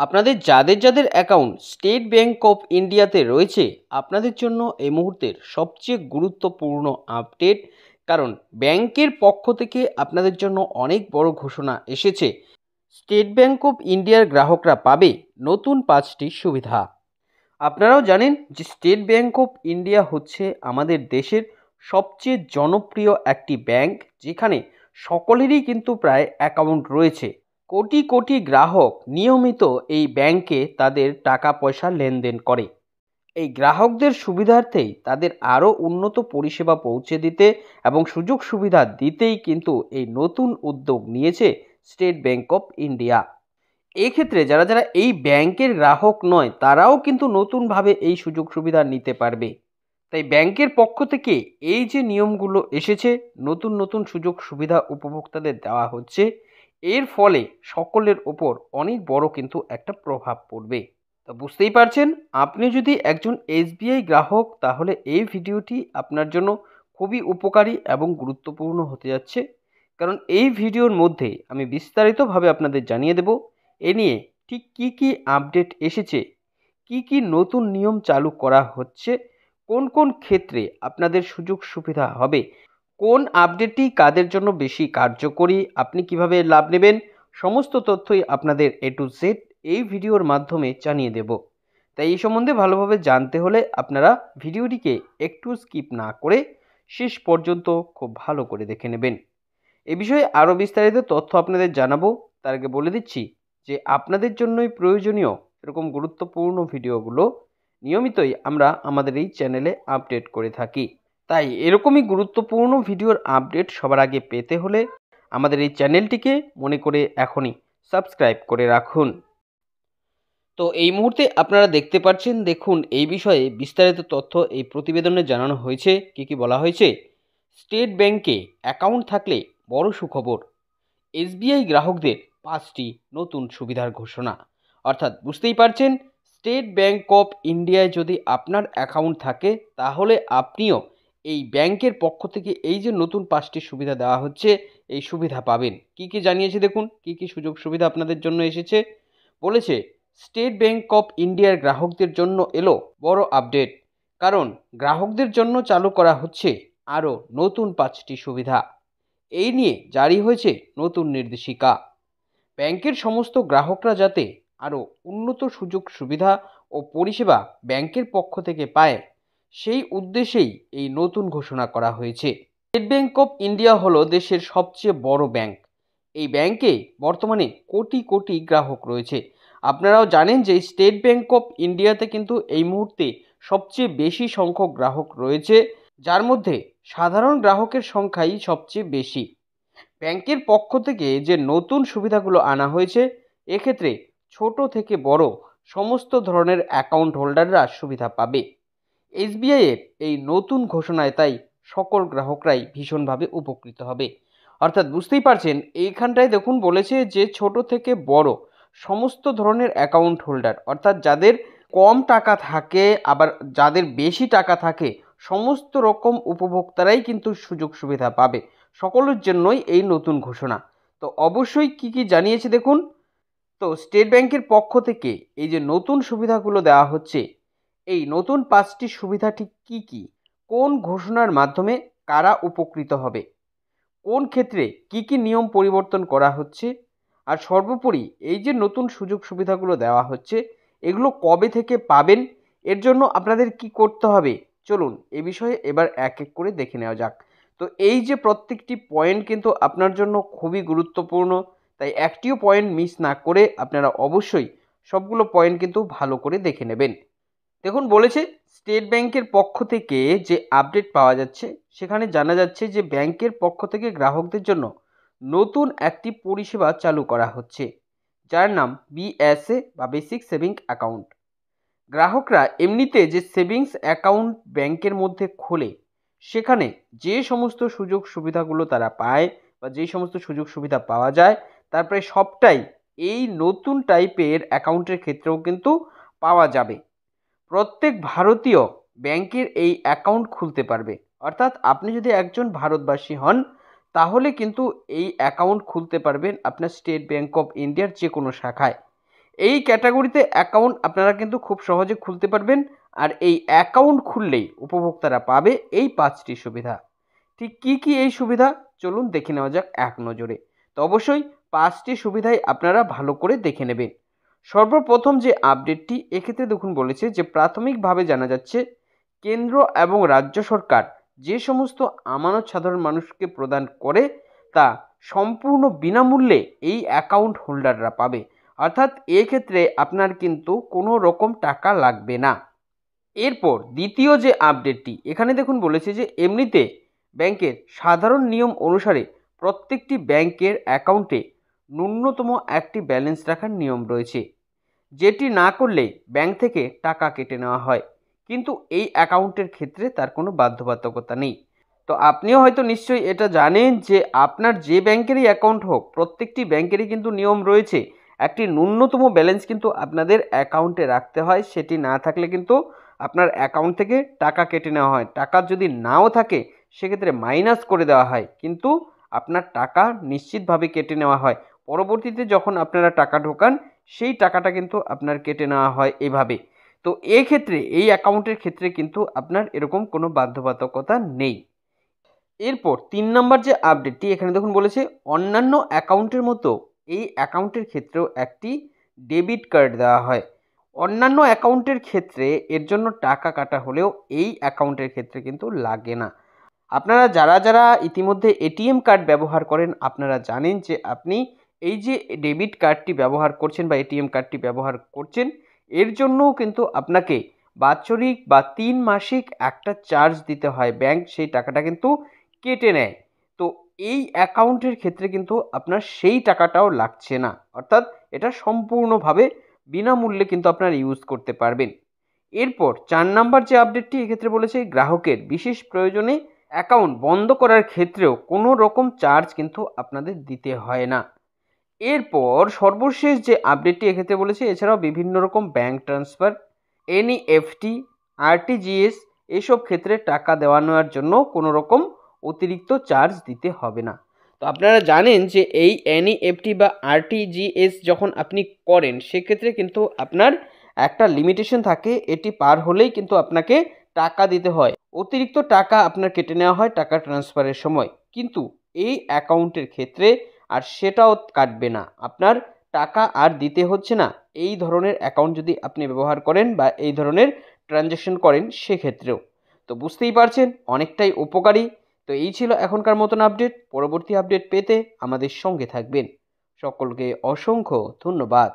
আপনাদের যাদের যাদের অ্যাকাউন্ট স্টেট ব্যাংক অফ ইন্ডিয়াতে রয়েছে, আপনাদের জন্য এই মুহূর্তের সবচেয়ে গুরুত্বপূর্ণ আপডেট। কারণ ব্যাংকের পক্ষ থেকে আপনাদের জন্য অনেক বড় ঘোষণা এসেছে। স্টেট ব্যাংক অফ ইন্ডিয়ার গ্রাহকরা পাবে নতুন 5টি সুবিধা। আপনারাও জানেন যে স্টেট ব্যাংক অফ ইন্ডিয়া হচ্ছে আমাদের দেশের সবচেয়ে জনপ্রিয় একটি ব্যাংক, যেখানে সকলেরই কিন্তু প্রায় অ্যাকাউন্ট রয়েছে। কোটি কোটি গ্রাহক নিয়মিত এই ব্যাংকে তাদের টাকা পয়সা লেনদেন করে। এই গ্রাহকদের সুবিধার্থেই তাদের আরও উন্নত পরিষেবা পৌঁছে দিতে এবং সুযোগ সুবিধা দিতেই কিন্তু এই নতুন উদ্যোগ নিয়েছে স্টেট ব্যাংক অফ ইন্ডিয়া। এক্ষেত্রে যারা যারা এই ব্যাংকের গ্রাহক নয়, তারাও কিন্তু নতুনভাবে এই সুযোগ সুবিধা নিতে পারবে। তাই ব্যাংকের পক্ষ থেকে এই যে নিয়মগুলো এসেছে, নতুন নতুন সুযোগ সুবিধা উপভোক্তাদের দেওয়া হচ্ছে, এর ফলে সকলের ওপর অনেক বড় কিন্তু একটা প্রভাব পড়বে। তো বুঝতেই পারছেন, আপনি যদি একজন এসবিআই গ্রাহক, তাহলে এই ভিডিওটি আপনার জন্য খুবই উপকারী এবং গুরুত্বপূর্ণ হতে যাচ্ছে। কারণ এই ভিডিওর মধ্যে আমি বিস্তারিতভাবে আপনাদের জানিয়ে দেব এ নিয়ে ঠিক কী কী আপডেট এসেছে, কি কি নতুন নিয়ম চালু করা হচ্ছে, কোন কোন ক্ষেত্রে আপনাদের সুযোগ সুবিধা হবে, কোন আপডেটটি কাদের জন্য বেশি কার্যকরী, আপনি কিভাবে লাভ নেবেন, সমস্ত তথ্যই আপনাদের এ টু জেড এই ভিডিওর মাধ্যমে জানিয়ে দেব। তাই এই সম্বন্ধে ভালোভাবে জানতে হলে আপনারা ভিডিওটিকে একটু স্কিপ না করে শেষ পর্যন্ত খুব ভালো করে দেখে নেবেন। এ বিষয়ে আরও বিস্তারিত তথ্য আপনাদের জানাবো। তার আগে বলে দিচ্ছি যে আপনাদের জন্যই প্রয়োজনীয় এরকম গুরুত্বপূর্ণ ভিডিওগুলো নিয়মিতই আমরা আমাদের এই চ্যানেলে আপডেট করে থাকি। তাই এরকমই গুরুত্বপূর্ণ ভিডিওর আপডেট সবার আগে পেতে হলে আমাদের এই চ্যানেলটিকে মনে করে এখনই সাবস্ক্রাইব করে রাখুন। তো এই মুহূর্তে আপনারা দেখতে পাচ্ছেন, দেখুন এই বিষয়ে বিস্তারিত তথ্য এই প্রতিবেদনে জানানো হয়েছে। কি কি বলা হয়েছে? স্টেট ব্যাংকে অ্যাকাউন্ট থাকলে বড় সুখবর, এসবিআই গ্রাহকদের 5টি নতুন সুবিধার ঘোষণা। অর্থাৎ বুঝতেই পারছেন, স্টেট ব্যাংক অফ ইন্ডিয়ায় যদি আপনার অ্যাকাউন্ট থাকে, তাহলে আপনিও এই ব্যাংকের পক্ষ থেকে এই যে নতুন 5টি সুবিধা দেওয়া হচ্ছে, এই সুবিধা পাবেন। কি কি জানিয়েছে দেখুন, কি কি সুযোগ সুবিধা আপনাদের জন্য এসেছে। বলেছে স্টেট ব্যাংক অফ ইন্ডিয়ার গ্রাহকদের জন্য এলো বড় আপডেট। কারণ গ্রাহকদের জন্য চালু করা হচ্ছে আরও নতুন 5টি সুবিধা। এই নিয়ে জারি হয়েছে নতুন নির্দেশিকা। ব্যাংকের সমস্ত গ্রাহকরা যাতে আরও উন্নত সুযোগ সুবিধা ও পরিষেবা ব্যাংকের পক্ষ থেকে পায়, সেই উদ্দেশ্যেই এই নতুন ঘোষণা করা হয়েছে। স্টেট ব্যাংক অফ ইন্ডিয়া হলো দেশের সবচেয়ে বড় ব্যাংক। এই ব্যাংকে বর্তমানে কোটি কোটি গ্রাহক রয়েছে। আপনারাও জানেন যে স্টেট ব্যাংক অফ ইন্ডিয়াতে কিন্তু এই মুহূর্তে সবচেয়ে বেশি সংখ্যক গ্রাহক রয়েছে, যার মধ্যে সাধারণ গ্রাহকের সংখ্যাই সবচেয়ে বেশি। ব্যাংকের পক্ষ থেকে যে নতুন সুবিধাগুলো আনা হয়েছে, এক্ষেত্রে ছোট থেকে বড় সমস্ত ধরনের অ্যাকাউন্ট হোল্ডাররা সুবিধা পাবে। এসবিআইয়ের এই নতুন ঘোষণায় তাই সকল গ্রাহকরাই ভীষণভাবে উপকৃত হবে। অর্থাৎ বুঝতেই পারছেন, এইখানটায় দেখুন বলেছে যে ছোট থেকে বড় সমস্ত ধরনের অ্যাকাউন্ট হোল্ডার, অর্থাৎ যাদের কম টাকা থাকে আবার যাদের বেশি টাকা থাকে, সমস্ত রকম উপভোক্তারাই কিন্তু সুযোগ সুবিধা পাবে। সকলের জন্যই এই নতুন ঘোষণা। তো অবশ্যই কি কি জানিয়েছে দেখুন। তো স্টেট ব্যাংকের পক্ষ থেকে এই যে নতুন সুবিধাগুলো দেওয়া হচ্ছে, এই নতুন 5টি সুবিধা ঠিক কী কী, কোন ঘোষণার মাধ্যমে কারা উপকৃত হবে, কোন ক্ষেত্রে কি কি নিয়ম পরিবর্তন করা হচ্ছে, আর সর্বোপরি এই যে নতুন সুযোগ সুবিধাগুলো দেওয়া হচ্ছে, এগুলো কবে থেকে পাবেন, এর জন্য আপনাদের কি করতে হবে, চলুন এ বিষয়ে এবার এক এক করে দেখে নেওয়া যাক। তো এই যে প্রত্যেকটি পয়েন্ট কিন্তু আপনার জন্য খুবই গুরুত্বপূর্ণ, তাই একটিও পয়েন্ট মিস না করে আপনারা অবশ্যই সবগুলো পয়েন্ট কিন্তু ভালো করে দেখে নেবেন। দেখুন বলেছে স্টেট ব্যাংকের পক্ষ থেকে যে আপডেট পাওয়া যাচ্ছে, সেখানে জানা যাচ্ছে যে ব্যাংকের পক্ষ থেকে গ্রাহকদের জন্য নতুন একটি পরিষেবা চালু করা হচ্ছে, যার নাম বিএসএ বা বেসিক সেভিং অ্যাকাউন্ট। গ্রাহকরা এমনিতে যে সেভিংস অ্যাকাউন্ট ব্যাংকের মধ্যে খোলে, সেখানে যে সমস্ত সুযোগ সুবিধাগুলো তারা পায় বা যে সমস্ত সুযোগ সুবিধা পাওয়া যায়, তার প্রায় সবটাই এই নতুন টাইপের অ্যাকাউন্টের ক্ষেত্রেও কিন্তু পাওয়া যাবে। প্রত্যেক ভারতীয় ব্যাংকের এই অ্যাকাউন্ট খুলতে পারবে। অর্থাৎ আপনি যদি একজন ভারতবাসী হন, তাহলে কিন্তু এই অ্যাকাউন্ট খুলতে পারবেন আপনার স্টেট ব্যাংক অফ ইন্ডিয়ার যে কোনো শাখায়। এই ক্যাটাগরিতে অ্যাকাউন্ট আপনারা কিন্তু খুব সহজে খুলতে পারবেন। আর এই অ্যাকাউন্ট খুললেই উপভোক্তারা পাবে এই 5টি সুবিধা। ঠিক কী কী এই সুবিধা, চলুন দেখে নেওয়া যাক এক নজরে। তো অবশ্যই 5টি সুবিধাই আপনারা ভালো করে দেখে নেবেন। সর্বপ্রথম যে আপডেটটি, এক্ষেত্রে দেখুন বলেছে যে প্রাথমিকভাবে জানা যাচ্ছে কেন্দ্র এবং রাজ্য সরকার যে সমস্ত আমানত সাধারণ মানুষকে প্রদান করে তা সম্পূর্ণ বিনামূল্যে এই অ্যাকাউন্ট হোল্ডাররা পাবে। অর্থাৎ এক্ষেত্রে আপনার কিন্তু কোনো রকম টাকা লাগবে না। এরপর দ্বিতীয় যে আপডেটটি, এখানে দেখুন বলেছে যে এমনিতে ব্যাংকের সাধারণ নিয়ম অনুসারে প্রত্যেকটি ব্যাংকের অ্যাকাউন্টে ন্যূনতম একটি ব্যালেন্স রাখার নিয়ম রয়েছে, যেটি না করলে ব্যাংক থেকে টাকা কেটে নেওয়া হয়। কিন্তু এই অ্যাকাউন্টের ক্ষেত্রে তার কোনো বাধ্যবাধকতা নেই। তো আপনিও হয়তো নিশ্চয়ই এটা জানেন যে আপনার যে ব্যাংকেরই অ্যাকাউন্ট হোক, প্রত্যেকটি ব্যাংকেরই কিন্তু নিয়ম রয়েছে, একটি ন্যূনতম ব্যালেন্স কিন্তু আপনাদের অ্যাকাউন্টে রাখতে হয়। সেটি না থাকলে কিন্তু আপনার অ্যাকাউন্ট থেকে টাকা কেটে নেওয়া হয়। টাকা যদি নাও থাকে সেক্ষেত্রে মাইনাস করে দেওয়া হয়, কিন্তু আপনার টাকা নিশ্চিতভাবে কেটে নেওয়া হয়। পরবর্তীতে যখন আপনারা টাকা ঢোকান সেই টাকাটা কিন্তু আপনার কেটে নেওয়া হয় এভাবে। তো এক্ষেত্রে এই অ্যাকাউন্টের ক্ষেত্রে কিন্তু আপনার এরকম কোনো বাধ্যবাধকতা নেই। এরপর 3 নম্বর যে আপডেটটি, এখানে দেখুন বলেছে অন্যান্য অ্যাকাউন্টের মতো এই অ্যাকাউন্টের ক্ষেত্রেও একটি ডেবিট কার্ড দেওয়া হয়। অন্যান্য অ্যাকাউন্টের ক্ষেত্রে এর জন্য টাকা কাটা হলেও এই অ্যাকাউন্টের ক্ষেত্রে কিন্তু লাগে না। আপনারা যারা যারা ইতিমধ্যে এটিএম কার্ড ব্যবহার করেন, আপনারা জানেন যে আপনি এই যে ডেবিট কার্ডটি ব্যবহার করছেন বা এটিএম কার্ডটি ব্যবহার করছেন, এর জন্যও কিন্তু আপনাকে বাৎসরিক বা 3 মাসিক একটা চার্জ দিতে হয়। ব্যাংক সেই টাকাটা কিন্তু কেটে নেয়। তো এই অ্যাকাউন্টের ক্ষেত্রে কিন্তু আপনার সেই টাকাটাও লাগছে না। অর্থাৎ এটা সম্পূর্ণভাবে বিনামূল্যে কিন্তু আপনারা ইউজ করতে পারবেন। এরপর 4 নাম্বার যে আপডেটটি, এক্ষেত্রে বলেছে গ্রাহকের বিশেষ প্রয়োজনে অ্যাকাউন্ট বন্ধ করার ক্ষেত্রেও কোনো রকম চার্জ কিন্তু আপনাদের দিতে হয় না। এরপর সর্বশেষ যে আপডেটটি, এক্ষেত্রে বলেছে এছাড়াও বিভিন্ন রকম ব্যাংক ট্রান্সফার, এনইএফটি, আরটিজিএস এসব ক্ষেত্রে টাকা দেওয়া নেওয়ার জন্য কোনো রকম অতিরিক্ত চার্জ দিতে হবে না। তো আপনারা জানেন যে এই এনইএফটি বা আরটিজিএস যখন আপনি করেন সেক্ষেত্রে কিন্তু আপনার একটা লিমিটেশন থাকে, এটি পার হলেই কিন্তু আপনাকে টাকা দিতে হয়। অতিরিক্ত টাকা আপনার কেটে নেওয়া হয় টাকা ট্রান্সফারের সময়। কিন্তু এই অ্যাকাউন্টের ক্ষেত্রে আর সেটাও কাটবে না, আপনার টাকা আর দিতে হচ্ছে না এই ধরনের অ্যাকাউন্ট যদি আপনি ব্যবহার করেন বা এই ধরনের ট্রানজ্যাকশন করেন সেক্ষেত্রেও। তো বুঝতেই পারছেন অনেকটাই উপকারী। তো এই ছিল এখনকার মতন আপডেট। পরবর্তী আপডেট পেতে আমাদের সঙ্গে থাকবেন। সকলকে অসংখ্য ধন্যবাদ।